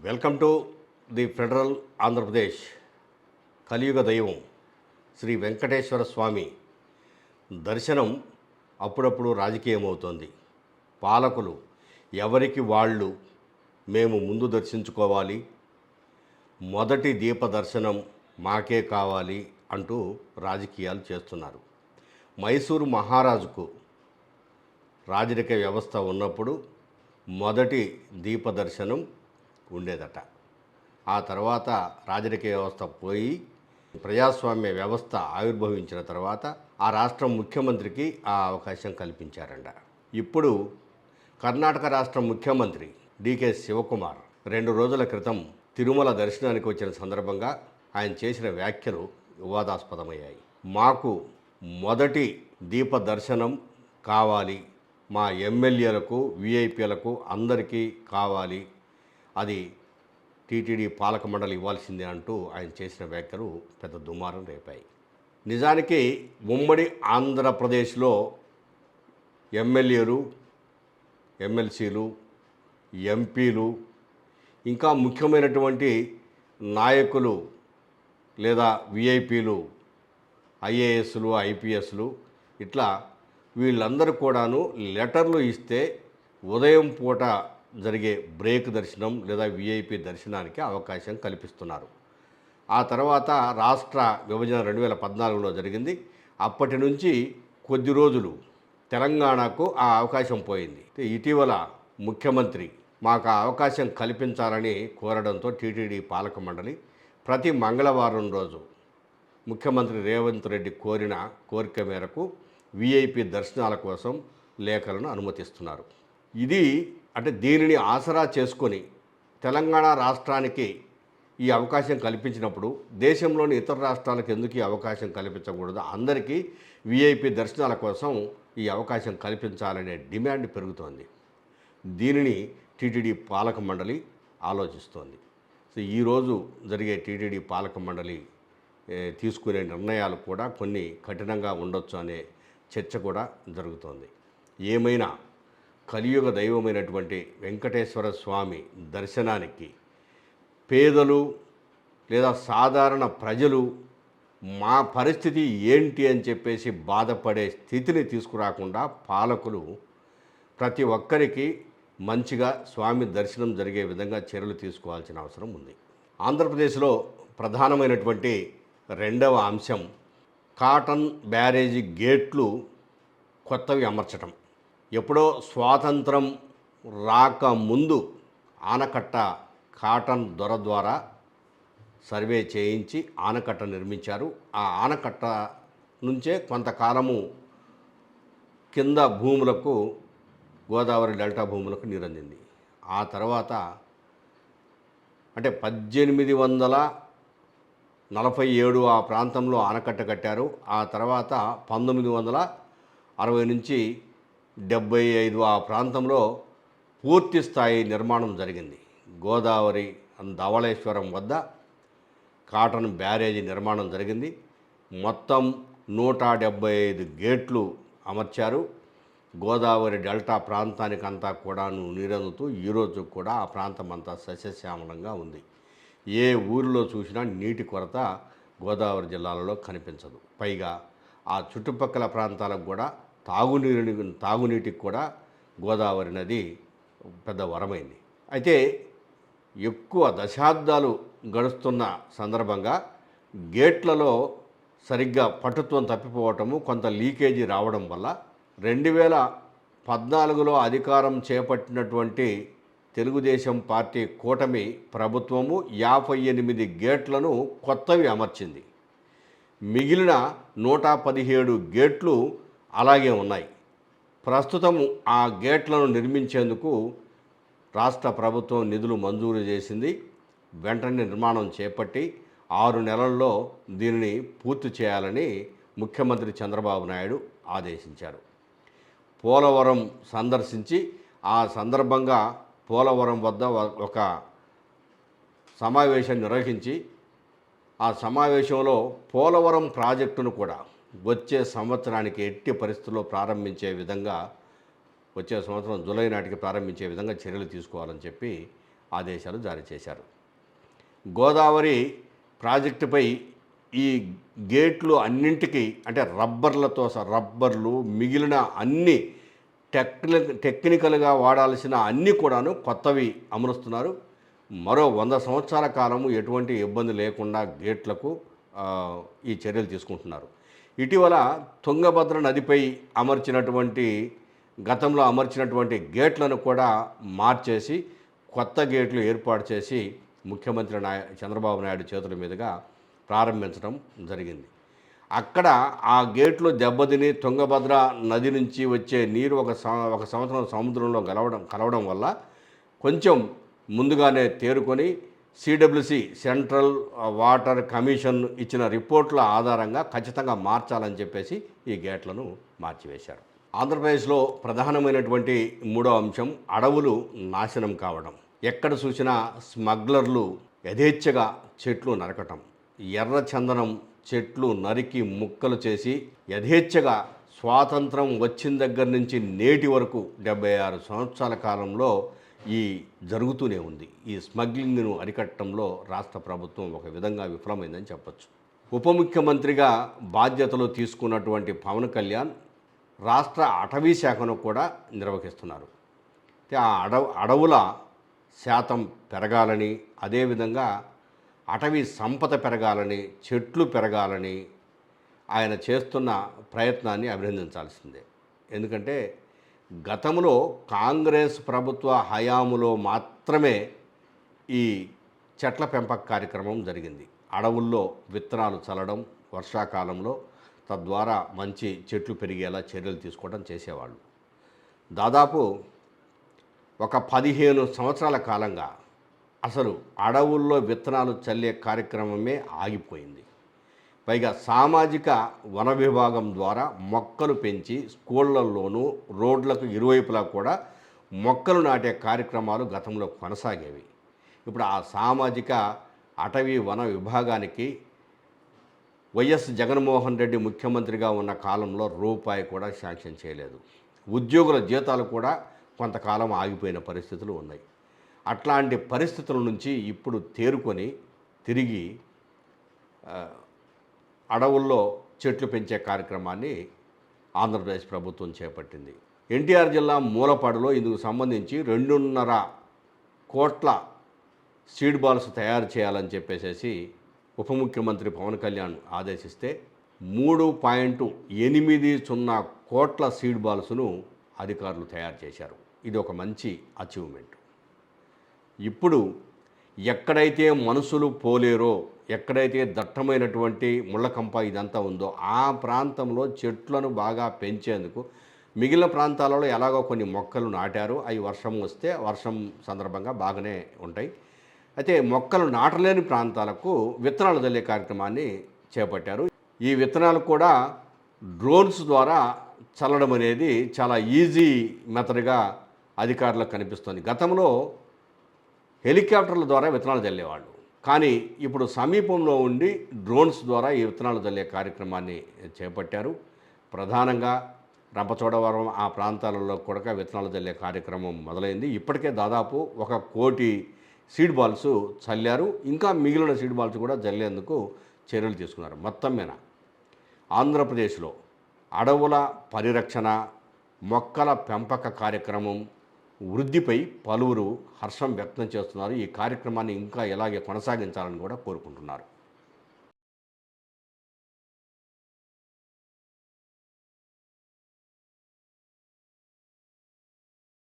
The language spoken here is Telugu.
Welcome to the federal Andhra Pradesh. కలియుగ దైవం శ్రీ వెంకటేశ్వర స్వామి దర్శనం అప్పుడప్పుడు రాజకీయమవుతోంది. పాలకులు ఎవరికి వాళ్ళు మేము ముందు దర్శించుకోవాలి, మొదటి దీప దర్శనం మాకే కావాలి అంటూ రాజకీయాలు చేస్తున్నారు. మైసూరు మహారాజుకు రాజరిక వ్యవస్థ ఉన్నప్పుడు మొదటి దీప దర్శనం ఉండేదట. ఆ తర్వాత రాజరిక వ్యవస్థ పోయి ప్రజాస్వామ్య వ్యవస్థ ఆవిర్భవించిన తర్వాత ఆ రాష్ట్రం ముఖ్యమంత్రికి ఆ అవకాశం కల్పించారంట. ఇప్పుడు కర్ణాటక రాష్ట్ర ముఖ్యమంత్రి డికే శివకుమార్ 2 రోజుల క్రితం తిరుమల దర్శనానికి వచ్చిన సందర్భంగా ఆయన చేసిన వ్యాఖ్యలు వివాదాస్పదమయ్యాయి. మాకు మొదటి దీప దర్శనం కావాలి, మా ఎమ్మెల్యేలకు విఐపీలకు అందరికీ కావాలి, అది టీటీడీ పాలక మండలి ఇవ్వాల్సిందే అంటూ ఆయన చేసిన వ్యాఖ్యలు పెద్ద దుమారం రేపాయి. నిజానికి ఉమ్మడి ఆంధ్రప్రదేశ్లో ఎమ్మెల్యేలు, ఎమ్మెల్సీలు, ఎంపీలు, ఇంకా ముఖ్యమైనటువంటి నాయకులు లేదా విఐపీలు, ఐఏఎస్లు, ఐపీఎస్లు, ఇట్లా వీళ్ళందరూ కూడాను లెటర్లు ఇస్తే ఉదయం పూట జరిగే బ్రేక్ దర్శనం లేదా విఐపి దర్శనానికి అవకాశం కల్పిస్తున్నారు. ఆ తర్వాత రాష్ట్ర విభజన 2014లో జరిగింది. అప్పటి నుంచి కొద్ది రోజులు తెలంగాణకు ఆ అవకాశం పోయింది. ఇటీవల ముఖ్యమంత్రి మాకు ఆ అవకాశం కల్పించాలని కోరడంతో టీటీడీ పాలక మండలి ప్రతి మంగళవారం రోజు ముఖ్యమంత్రి రేవంత్ రెడ్డి కోరిన కోరిక మేరకు విఐపి దర్శనాల కోసం లేఖలను అనుమతిస్తున్నారు. ఇది అంటే దీనిని ఆసరా చేసుకొని తెలంగాణ రాష్ట్రానికి ఈ అవకాశం కల్పించినప్పుడు దేశంలోని ఇతర రాష్ట్రాలకు ఎందుకు ఈ అవకాశం కల్పించకూడదు? అందరికీ విఐపి దర్శనాల కోసం ఈ అవకాశం కల్పించాలనే డిమాండ్ పెరుగుతోంది. దీనిని టీటీడీ పాలక మండలి ఆలోచిస్తోంది. సో ఈరోజు జరిగే టీటీడీ పాలక మండలి తీసుకునే నిర్ణయాలు కూడా కొన్ని కఠినంగా ఉండొచ్చు అనే చర్చ కూడా జరుగుతోంది. ఏమైనా కలియుగ దైవమైనటువంటి వెంకటేశ్వర స్వామి దర్శనానికి పేదలు లేదా సాధారణ ప్రజలు మా పరిస్థితి ఏంటి అని చెప్పేసి బాధపడే స్థితిని తీసుకురాకుండా పాలకులు ప్రతి ఒక్కరికి మంచిగా స్వామి దర్శనం జరిగే విధంగా చర్యలు తీసుకోవాల్సిన అవసరం ఉంది. ఆంధ్రప్రదేశ్లో ప్రధానమైనటువంటి రెండవ అంశం కాటన్ బ్యారేజీ గేట్లు కొత్తవి అమర్చడం. ఎప్పుడో స్వాతంత్రం రాకముందు ఆనకట్ట కాటన్ దొర ద్వారా సర్వే చేయించి ఆనకట్ట నిర్మించారు. ఆ ఆనకట్ట నుంచే కొంతకాలము కింద భూములకు, గోదావరి డెల్టా భూములకు నీరందింది. ఆ తర్వాత అంటే 1847 ఆ ప్రాంతంలో ఆనకట్ట కట్టారు. ఆ తర్వాత 1960 నుంచి 75 ఆ ప్రాంతంలో పూర్తి స్థాయి నిర్మాణం జరిగింది. గోదావరి ధవళేశ్వరం వద్ద కాటన్ బ్యారేజీ నిర్మాణం జరిగింది. మొత్తం 175 గేట్లు అమర్చారు. గోదావరి డెల్టా ప్రాంతానికంతా కూడాను నీరందుతూ ఈరోజు కూడా ఆ ప్రాంతం అంతా సస్యశ్యామలంగా ఉంది. ఏ ఊరిలో చూసినా నీటి కొరత గోదావరి జిల్లాలలో కనిపించదు. పైగా ఆ చుట్టుపక్కల ప్రాంతాలకు కూడా తాగునీటికి కూడా గోదావరి నది పెద్ద వరమైంది. అయితే ఎక్కువ దశాబ్దాలు గడుస్తున్న సందర్భంగా గేట్లలో సరిగ్గా పటుత్వం తప్పిపోవటము, కొంత లీకేజీ రావడం వల్ల 2014లో అధికారం చేపట్టినటువంటి తెలుగుదేశం పార్టీ కూటమి ప్రభుత్వము 58 గేట్లను కొత్తవి అమర్చింది. మిగిలిన 117 గేట్లు అలాగే ఉన్నాయి. ప్రస్తుతం ఆ గేట్లను నిర్మించేందుకు రాష్ట్ర ప్రభుత్వం నిధులు మంజూరు చేసింది. వెంటనే నిర్మాణం చేపట్టి 6 నెలల్లో దీనిని పూర్తి చేయాలని ముఖ్యమంత్రి చంద్రబాబు నాయుడు ఆదేశించారు. పోలవరం సందర్శించి ఆ సందర్భంగా పోలవరం వద్ద ఒక సమావేశం నిర్వహించి ఆ సమావేశంలో పోలవరం ప్రాజెక్టును కూడా వచ్చే సంవత్సరానికి ఎట్టి పరిస్థితుల్లో ప్రారంభించే విధంగా, వచ్చే సంవత్సరం జూలై నాటికి ప్రారంభించే విధంగా చర్యలు తీసుకోవాలని చెప్పి ఆదేశాలు జారీ చేశారు. గోదావరి ప్రాజెక్టుపై ఈ గేట్లు అన్నింటికీ అంటే రబ్బర్లు మిగిలిన అన్ని టెక్నికల్గా వాడాల్సిన అన్నీ కూడాను కొత్తవి అమరుస్తున్నారు. మరో 100 సంవత్సరాల కాలము ఎటువంటి ఇబ్బంది లేకుండా గేట్లకు ఈ చర్యలు తీసుకుంటున్నారు. ఇటీవల తుంగభద్ర నదిపై గతంలో అమర్చినటువంటి గేట్లను కూడా మార్చేసి కొత్త గేట్లు ఏర్పాటు చేసి ముఖ్యమంత్రి చంద్రబాబు నాయుడు చేతుల మీదుగా ప్రారంభించడం జరిగింది. అక్కడ ఆ గేట్లు దెబ్బతిని తుంగభద్ర నది నుంచి వచ్చే నీరు ఒక సంవత్సరం సముద్రంలో కలవడం వల్ల కొంచెం ముందుగానే తేరుకొని సిడబ్ల్యూసి సెంట్రల్ వాటర్ కమిషన్ ఇచ్చిన రిపోర్ట్ల ఆధారంగా ఖచ్చితంగా మార్చాలని చెప్పేసి ఈ గేట్లను మార్చివేశారు. ఆంధ్రప్రదేశ్లో ప్రధానమైనటువంటి మూడో అంశం అడవులు నాశనం కావడం. ఎక్కడ చూసినా స్మగ్లర్లు యథేచ్ఛగా చెట్లు నరకటం, ఎర్ర చందనం చెట్లు నరికి ముక్కలు చేసి యథేచ్ఛగా స్వాతంత్రం వచ్చిన దగ్గర నుంచి నేటి వరకు 76 సంవత్సరాల కాలంలో ఈ జరుగుతూనే ఉంది. ఈ స్మగ్లింగ్ను అరికట్టడంలో రాష్ట్ర ప్రభుత్వం ఒక విధంగా విఫలమైందని చెప్పచ్చు. ఉప ముఖ్యమంత్రిగా బాధ్యతలు తీసుకున్నటువంటి పవన్ కళ్యాణ్ రాష్ట్ర అటవీ శాఖను కూడా నిర్వహిస్తున్నారు. ఆ అడవుల శాతం పెరగాలని, అదేవిధంగా అటవీ సంపద పెరగాలని, చెట్లు పెరగాలని ఆయన చేస్తున్న ప్రయత్నాన్ని అభినందించాల్సిందే. ఎందుకంటే గతంలో కాంగ్రెస్ ప్రభుత్వ హయాములో మాత్రమే ఈ చెట్ల పెంపక కార్యక్రమం జరిగింది. అడవుల్లో విత్తనాలు చల్లడం వర్షాకాలంలో, తద్వారా మంచి చెట్లు పెరిగేలా చర్యలు తీసుకోవడం చేసేవాళ్ళు. దాదాపు ఒక 15 సంవత్సరాల కాలంగా అసలు అడవుల్లో విత్తనాలు చల్లే కార్యక్రమమే ఆగిపోయింది. పైగా సామాజిక వన విభాగం ద్వారా మొక్కలు పెంచి స్కూళ్లలోనూ రోడ్లకు ఇరువైపులా కూడా మొక్కలు నాటే కార్యక్రమాలు గతంలో కొనసాగేవి. ఇప్పుడు ఆ సామాజిక అటవీ వన విభాగానికి వైఎస్ జగన్మోహన్ రెడ్డి ముఖ్యమంత్రిగా ఉన్న కాలంలో రూపాయి కూడా శాంక్షన్ చేయలేదు. ఉద్యోగుల జీతాలు కూడా కొంతకాలం ఆగిపోయిన పరిస్థితులు ఉన్నాయి. అట్లాంటి పరిస్థితుల నుంచి ఇప్పుడు తేరుకొని తిరిగి అడవుల్లో చెట్లు పెంచే కార్యక్రమాన్ని ఆంధ్రప్రదేశ్ ప్రభుత్వం చేపట్టింది. ఎన్టీఆర్ జిల్లా మూలపాడులో ఇందుకు సంబంధించి 2.5 కోట్ల సీడ్ బాల్స్ తయారు చేయాలని చెప్పేసి ఉప ముఖ్యమంత్రి పవన్ కళ్యాణ్ ఆదేశిస్తే 3.80 కోట్ల సీడ్ బాల్స్ను అధికారులు తయారు చేశారు. ఇది ఒక మంచి అచీవ్మెంట్. ఇప్పుడు ఎక్కడైతే మనుషులు పోలేరో, ఎక్కడైతే దట్టమైనటువంటి ముళ్ళకంప ఇదంతా ఉందో ఆ ప్రాంతంలో చెట్లను బాగా పెంచేందుకు మిగిలిన ప్రాంతాలలో ఎలాగో కొన్ని మొక్కలు నాటారు. అవి వర్షం వస్తే వర్షం సందర్భంగా బాగానే ఉంటాయి. అయితే మొక్కలు నాటలేని ప్రాంతాలకు విత్తనాలు చల్లే కార్యక్రమాన్ని చేపట్టారు. ఈ విత్తనాలు కూడా డ్రోన్స్ ద్వారా చల్లడం అనేది చాలా ఈజీ మెథడ్గా అధికారులకు కనిపిస్తుంది. గతంలో హెలికాప్టర్ల ద్వారా విత్తనాలు చల్లేవాళ్ళు, కానీ ఇప్పుడు సమీపంలో ఉండి డ్రోన్స్ ద్వారా ఈ విత్తనాలు చల్లే కార్యక్రమాన్ని చేపట్టారు. ప్రధానంగా రంపచోడవరం ఆ ప్రాంతాలలో కూడా విత్తనాలు చల్లే కార్యక్రమం మొదలైంది. ఇప్పటికే దాదాపు 1 కోటి సీడ్ బాల్స్ చల్లారు. ఇంకా మిగిలిన సీడ్ బాల్స్ కూడా చల్లేందుకు చర్యలు తీసుకున్నారు. మొత్తం మీద ఆంధ్రప్రదేశ్లో అడవుల పరిరక్షణ, మొక్కల పెంపక కార్యక్రమం వృద్ధిపై పలువురు హర్షం వ్యక్తం చేస్తున్నారు. ఈ కార్యక్రమాన్ని ఇంకా ఇలాగే కొనసాగించాలని కూడా కోరుకుంటున్నారు.